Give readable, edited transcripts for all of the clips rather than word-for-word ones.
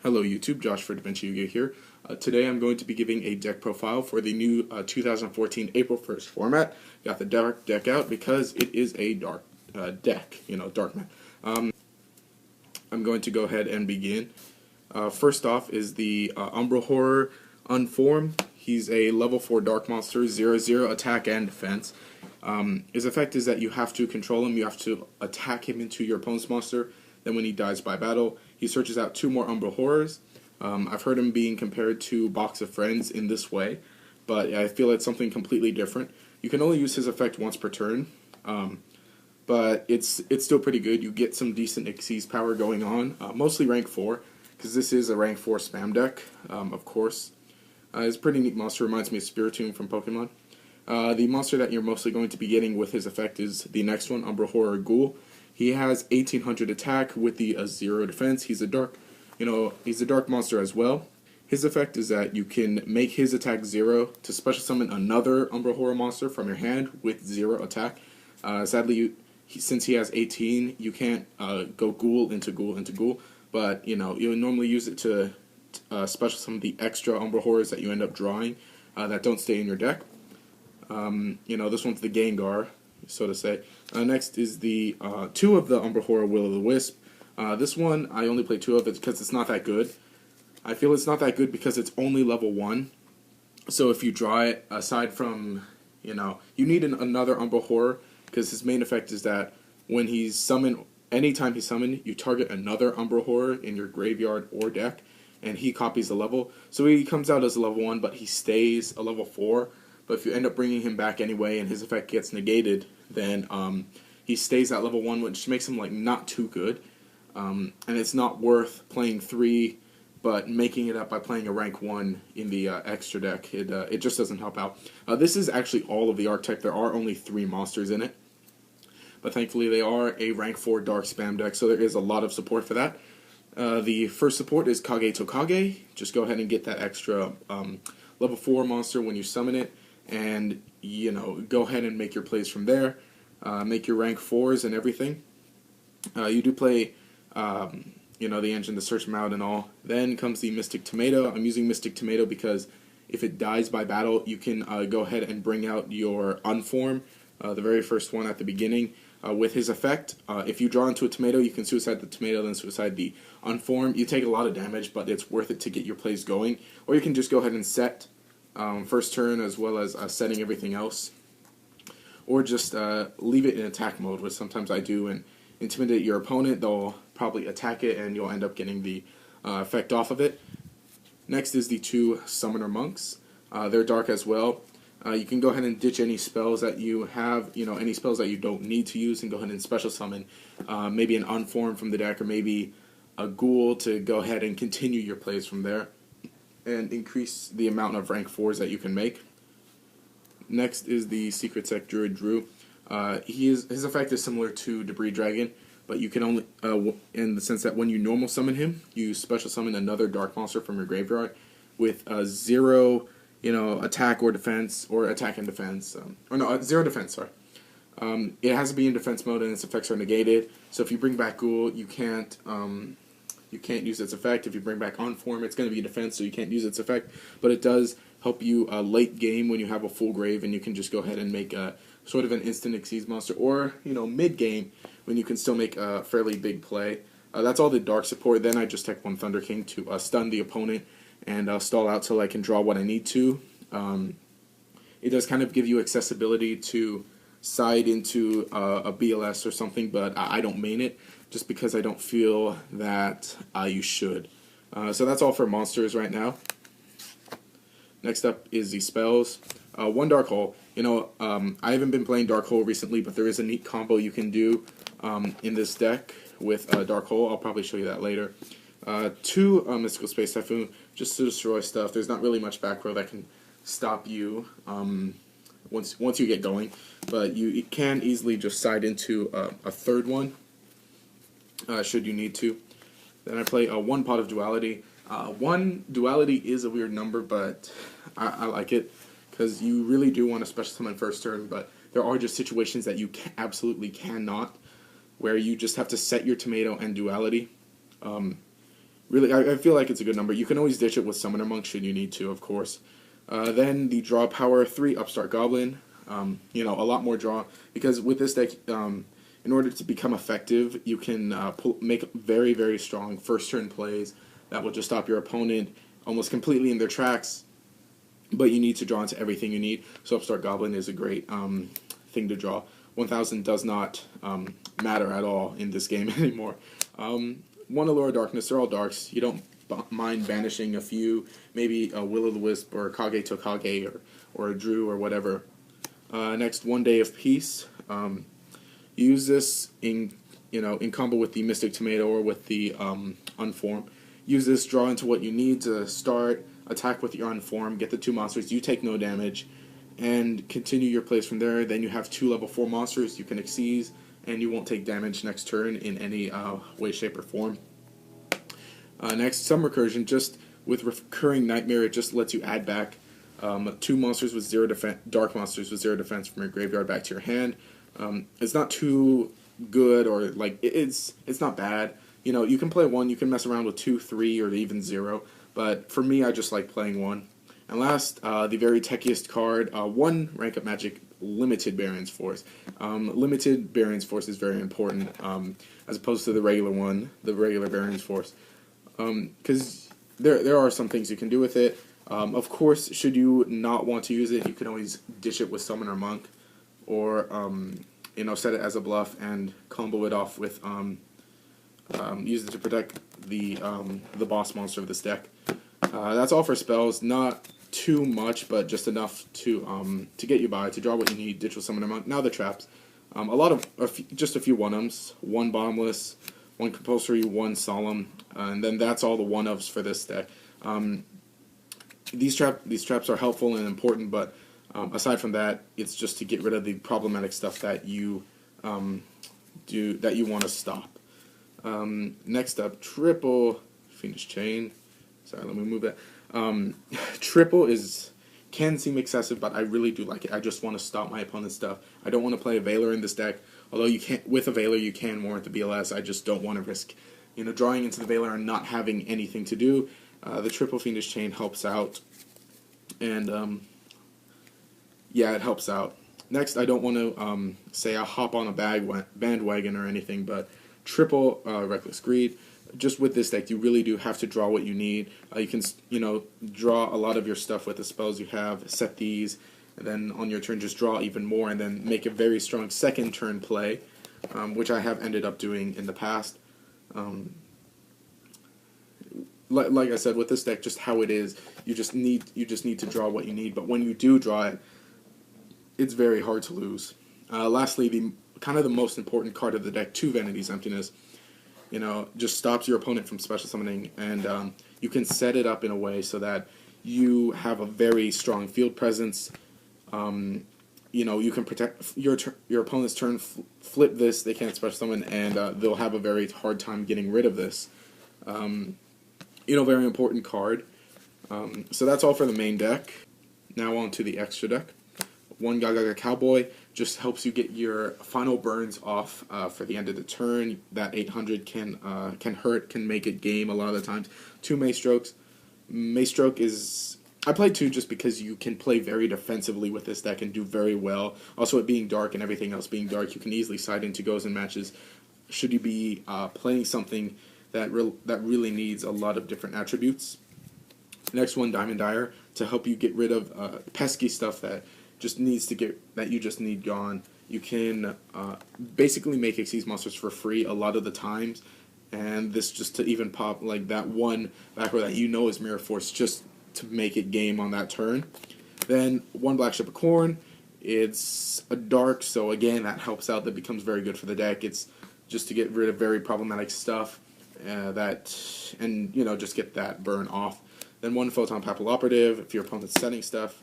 Hello YouTube, Josh for DaVinci Yuga here. Today I'm going to be giving a deck profile for the new 2014 April 1st format. Got the dark deck out because it is a dark deck, dark man. I'm going to go ahead and begin. First off is the Umbral Horror Unformed. He's a level 4 dark monster, 0/0 attack and defense. His effect is that you have to control him, you have to attack him into your opponent's monster. Then when he dies by battle, he searches out 2 more Umbral Horrors. I've heard him being compared to Box of Friends in this way, but I feel it's something completely different. You can only use his effect once per turn, but it's still pretty good. You get some decent Xyz power going on, mostly rank 4, because this is a rank 4 spam deck, of course. It's a pretty neat monster, reminds me of Spiritomb from Pokemon. The monster that you're mostly going to be getting with his effect is the next one, Umbral Horror Ghoul. He has 1800 attack with the 0 defense. He's a dark monster as well. His effect is that you can make his attack 0 to special summon another Umbral Horror monster from your hand with 0 attack. Sadly, since he has 18, you can't go ghoul into ghoul into ghoul, but you would normally use it to special summon the extra Umbral Horrors that you end up drawing that don't stay in your deck. This one's the Gengar, so to say. Next is the 2 of the Umbral Horror Will-o'-the-Wisp. This one, I only play 2 of it because it's not that good. I feel it's not that good because it's only level 1. So if you draw it, aside from, you need another Umbral Horror, because his main effect is that when he's summoned, anytime he's summoned, you target another Umbral Horror in your graveyard or deck, and he copies the level. So he comes out as a level 1, but he stays a level 4. But if you end up bringing him back anyway and his effect gets negated, then he stays at level 1, which makes him not too good. And it's not worth playing 3, but making it up by playing a rank 1 in the extra deck. It just doesn't help out. This is actually all of the Archetype. There are only 3 monsters in it. But thankfully they are a rank 4 dark spam deck, so there is a lot of support for that. The first support is Kage Tokage. Just go ahead and get that extra level 4 monster when you summon it. And, go ahead and make your plays from there. Make your rank 4s and everything. You do play, the engine to search them out and all. Then comes the Mystic Tomato. I'm using Mystic Tomato because if it dies by battle, you can go ahead and bring out your Unform, the very first one at the beginning. With his effect, if you draw into a tomato, you can suicide the tomato, then suicide the Unform. You take a lot of damage, but it's worth it to get your plays going. Or you can just go ahead and set first turn as well as setting everything else, or just leave it in attack mode, which sometimes I do, and intimidate your opponent. They'll probably attack it and you'll end up getting the effect off of it. Next is the 2 Summoner Monks. They're dark as well. You can go ahead and ditch any spells that you have, any spells that you don't need to use, and go ahead and special summon maybe an Unform from the deck, or maybe a Ghoul to go ahead and continue your plays from there and increase the amount of rank 4s that you can make. Next is the Secret Sect Druid Drew. His effect is similar to Debris Dragon, but you can only, in the sense that when you normal summon him, you special summon another dark monster from your graveyard with 0, attack or defense, or attack and defense. 0 defense, sorry. It has to be in defense mode and its effects are negated. So if you bring back Ghoul, you can't use its effect. If you bring back Unform, it's going to be defense, so you can't use its effect. But it does help you late game when you have a full grave, and you can just go ahead and make sort of an instant Xyz monster, or mid game when you can still make a fairly big play. That's all the dark support. Then I just tech 1 Thunder King to stun the opponent and stall out so I can draw what I need to. It does kind of give you accessibility to side into a BLS or something, but I don't main it, just because I don't feel that you should. So that's all for monsters right now. Next up is the spells. 1 Dark Hole. I haven't been playing Dark Hole recently, but there is a neat combo you can do in this deck with Dark Hole. I'll probably show you that later. 2 Mystical Space Typhoon, just to destroy stuff. There's not really much back row that can stop you once you get going, but you can easily just side into a 3rd one, should you need to. Then I play 1 Pot of Duality. 1 Duality is a weird number, but I like it, because you really do want to special summon first turn, but there are just situations that you absolutely cannot, where you just have to set your tomato and Duality. Really, I feel like it's a good number. You can always ditch it with Summoner Monk should you need to, of course. Then the draw power 3 Upstart Goblin. You know, a lot more draw because with this deck, in order to become effective, you can make very, very strong first turn plays that will just stop your opponent almost completely in their tracks. But you need to draw into everything you need. So Upstart Goblin is a great thing to draw. 1000 does not matter at all in this game anymore. One Allure of Darkness, they're all darks. You don't mind banishing a few, maybe a Will-o'-the-Wisp or a Kage to Kage or a Drew or whatever. Next, One Day of Peace. Use this in combo with the Mystic Tomato or with the Unform. Use this, draw into what you need to start, attack with your Unform, get the 2 monsters, you take no damage, and continue your plays from there. Then you have 2 level 4 monsters you can Xyz, and you won't take damage next turn in any way, shape, or form. Next, some recursion. Just with Recurring Nightmare, it just lets you add back 2 monsters with 0 defense, dark monsters with 0 defense from your graveyard back to your hand. It's not too good, or like it's not bad. You know, you can play 1, you can mess around with 2, 3, or even 0. But for me, I just like playing 1. And last, the very techiest card, 1 Rank Up Magic Limited Baron's Force. Limited Baron's Force is very important, as opposed to the regular one, the regular Baron's Force. Because there are some things you can do with it. Of course, should you not want to use it, you can always dish it with Summoner Monk, or set it as a bluff and combo it off with use it to protect the boss monster of this deck. That's all for spells. Not too much, but just enough to get you by, to draw what you need. Ditch with Summoner Monk. Now the traps. Just a few 1-ums. 1 Bottomless, 1 Compulsory, 1 Solemn, and then that's all the 1-ofs for this deck. These traps are helpful and important, but aside from that, it's just to get rid of the problematic stuff that you want to stop. Next up, Triple Fiendish Chain. Sorry, let me move that. Triple can seem excessive, but I really do like it. I just want to stop my opponent's stuff. I don't want to play a Veiler in this deck. Although with a Veiler you can warrant the BLS. I just don't want to risk, drawing into the Veiler and not having anything to do. The Triple Fiendish Chain helps out, and yeah, it helps out. Next, I don't want to say I hop on a bandwagon or anything, but Triple Reckless Greed. Just with this deck, you really do have to draw what you need. You can, draw a lot of your stuff with the spells you have, set these, and then on your turn just draw even more, and then make a very strong second turn play, which I have ended up doing in the past. Like I said, with this deck, just how it is, you just need to draw what you need. But when you do draw it, it's very hard to lose. Lastly, the most important card of the deck, 2 Vanity's Emptiness. Just stops your opponent from special summoning, and you can set it up in a way so that you have a very strong field presence. You can protect your opponent's turn, flip this, they can't special summon, and they'll have a very hard time getting rid of this. Very important card. So that's all for the main deck. Now on to the extra deck. 1 Gaga Cowboy just helps you get your final burns off for the end of the turn. That 800 can hurt, can make it game a lot of the times. 2 Maystrokes. Maystroke is... I play 2 just because you can play very defensively with this deck and do very well. Also, it being dark and everything else being dark, you can easily side into goes and matches. Should you be playing something that really needs a lot of different attributes. Next one, Diamond Dyer, to help you get rid of pesky stuff that you just need gone. You can basically make Xyz monsters for free a lot of the times, and this just to even pop like that one back row that is Mirror Force, just to make it game on that turn. Then 1 Black Ship of Corn. It's a dark, so again that helps out. That becomes very good for the deck. It's just to get rid of very problematic stuff just get that burn off. Then 1 Photon Papilloperative. If your opponent's setting stuff,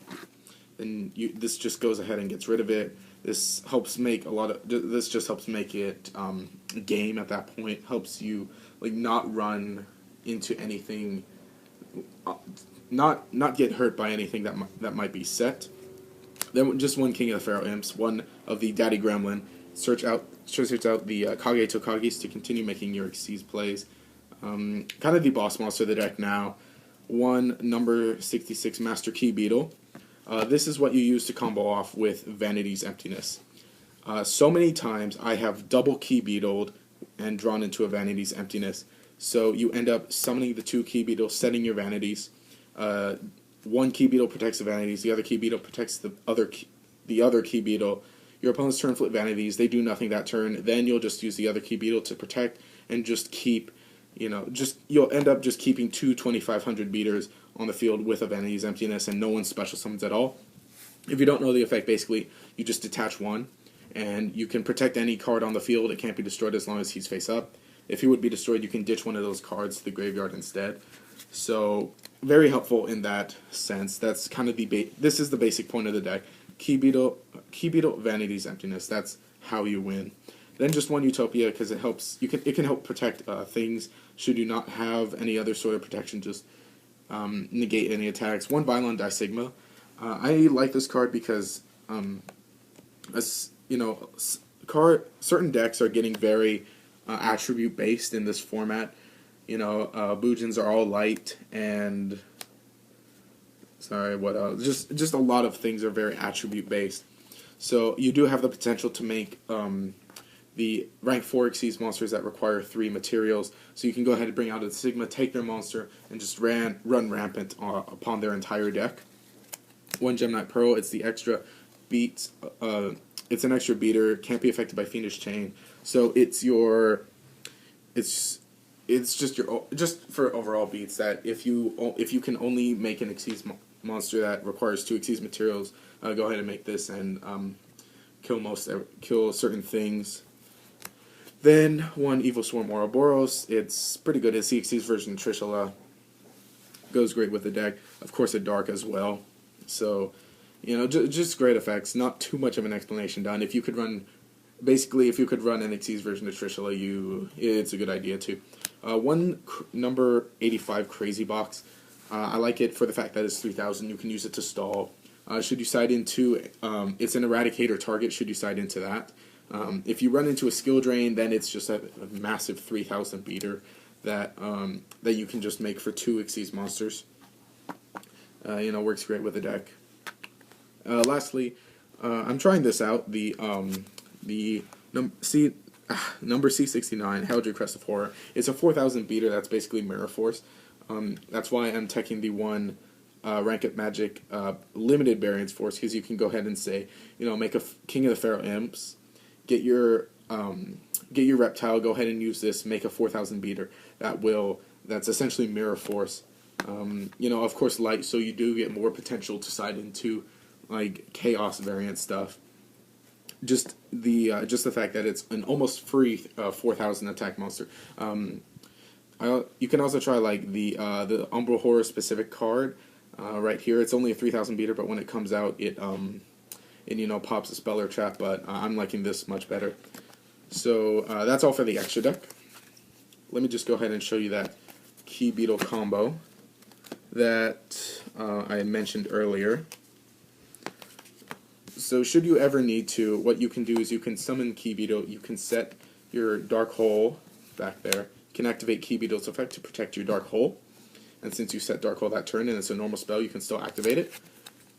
then this just goes ahead and gets rid of it. This helps make this just helps make it game at that point. Helps you not run into anything, not get hurt by anything that might be set. Then just 1 King of the Pharaoh Imps, 1 of the Daddy Gremlin. Search out the Kage to Kages to continue making your Xyz plays. kind of the boss monster of the deck now. One number 66 Master Key Beetle. This is what you use to combo off with Vanity's Emptiness. So many times I have double Key Beetled and drawn into a Vanity's Emptiness. So you end up summoning the 2 Key Beetles, setting your Vanities. One Key Beetle protects the Vanities, the other Key Beetle protects the other Key Beetle. Your opponent's turn flip Vanities, they do nothing that turn, then you'll just use the other Key Beetle to protect and just keep, you'll end up just keeping 2 2500 beaters on the field with a Vanity's Emptiness and no one special summons at all. If you don't know the effect, basically, you just detach one, and you can protect any card on the field. It can't be destroyed as long as he's face up. If he would be destroyed, you can ditch one of those cards to the graveyard instead. So, very helpful in that sense. That's kind of this is the basic point of the deck. Key Beetle, Vanity's Emptiness. That's how you win. Then just one Utopia, because it helps. It can help protect things. Should you not have any other sort of protection, just negate any attacks. One Vylon Die Sigma. I like this card because certain decks are getting very attribute based in this format. Boojins are all light, and what else? Just a lot of things are very attribute based. So you do have the potential to make the rank 4 Xyz monsters that require 3 materials. So you can go ahead and bring out a Sigma, take their monster, and just run rampant upon their entire deck. One Gemini Pearl, it's the extra beats. It's an extra beater, can't be affected by Fiendish Chain. So it's just for overall beats that if you can only make an Xyz monster that requires 2 Xyz materials, go ahead and make this and kill certain things. Then one Evil Swarm Ouroboros. It's pretty good. It's the Xyz version of Trishula. Goes great with the deck. Of course, a dark as well. So, just great effects. Not too much of an explanation done. If you could run an Xyz version of Trishula, it's a good idea too. One number 85 Crazy Box. I like it for the fact that it's 3000. You can use it to stall. Should you side into it's an Eradicator target. Should you side into that? If you run into a skill drain, then it's just a massive 3000 beater that you can just make for 2 Xyz monsters. Works great with the deck. Lastly, I'm trying this out. The number C69 Heraldry Crest of Horror. It's a 4000 beater. That's basically Mirror Force. That's why I'm teching the one Rank Up Magic limited variance force, because you can go ahead and say, make a King of the Pharaoh Imps, get your reptile, go ahead and use this, make a 4000 beater. That's essentially Mirror Force. Of course light, so you do get more potential to side into like chaos variant stuff. Just the fact that it's an almost free 4000 attack monster. You can also try like the Umbral Horror specific card right here. It's only a 3000 beater, but when it comes out, it pops a spell or trap. But I'm liking this much better. So that's all for the extra deck. Let me just go ahead and show you that Key Beetle combo that I mentioned earlier. So should you ever need to, what you can do is you can summon Key Beetle, you can set your Dark Hole back there, you can activate Key Beetle's effect to protect your Dark Hole, and since you set Dark Hole that turn and it's a normal spell, you can still activate it.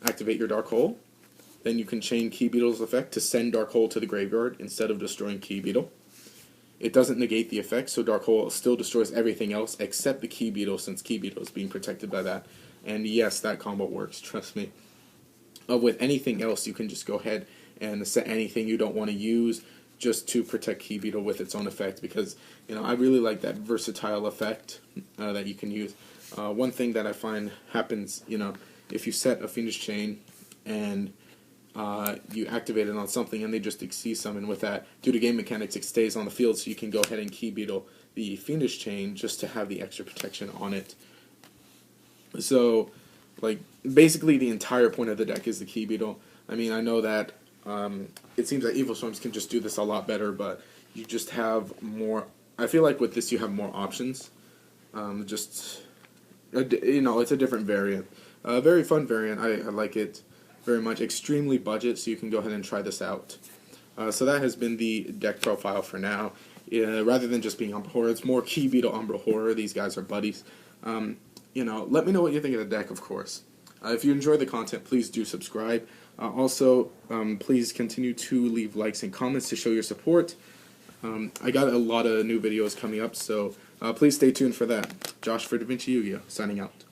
Activate your Dark Hole, then you can chain Key Beetle's effect to send Dark Hole to the graveyard instead of destroying Key Beetle. It doesn't negate the effect, so Dark Hole still destroys everything else except the Key Beetle, since Key Beetle is being protected by that. And yes, that combo works, trust me. With anything else, you can just go ahead and set anything you don't want to use just to protect Key Beetle with its own effect, because I really like that versatile effect that you can use. One thing that I find happens, if you set a Fiendish Chain and you activate it on something and they just Xyz summon with that, due to game mechanics, it stays on the field, so you can go ahead and Key Beetle the Fiendish Chain just to have the extra protection on it. So, basically the entire point of the deck is the Key Beetle. I mean, I know that it seems that Evil Swarms can just do this a lot better, but you just have more. I feel like with this you have more options. It's a different variant. Very fun variant. I like it very much. Extremely budget, so you can go ahead and try this out. So that has been the deck profile for now. rather than just being Umbral Horror. It's more Key Beetle Umbral Horror. These guys are buddies. Let me know what you think of the deck, of course. If you enjoy the content, please do subscribe. Also, please continue to leave likes and comments to show your support. I got a lot of new videos coming up, so please stay tuned for that. Josh for Da Vinci Yu-Gi-Oh! Signing out.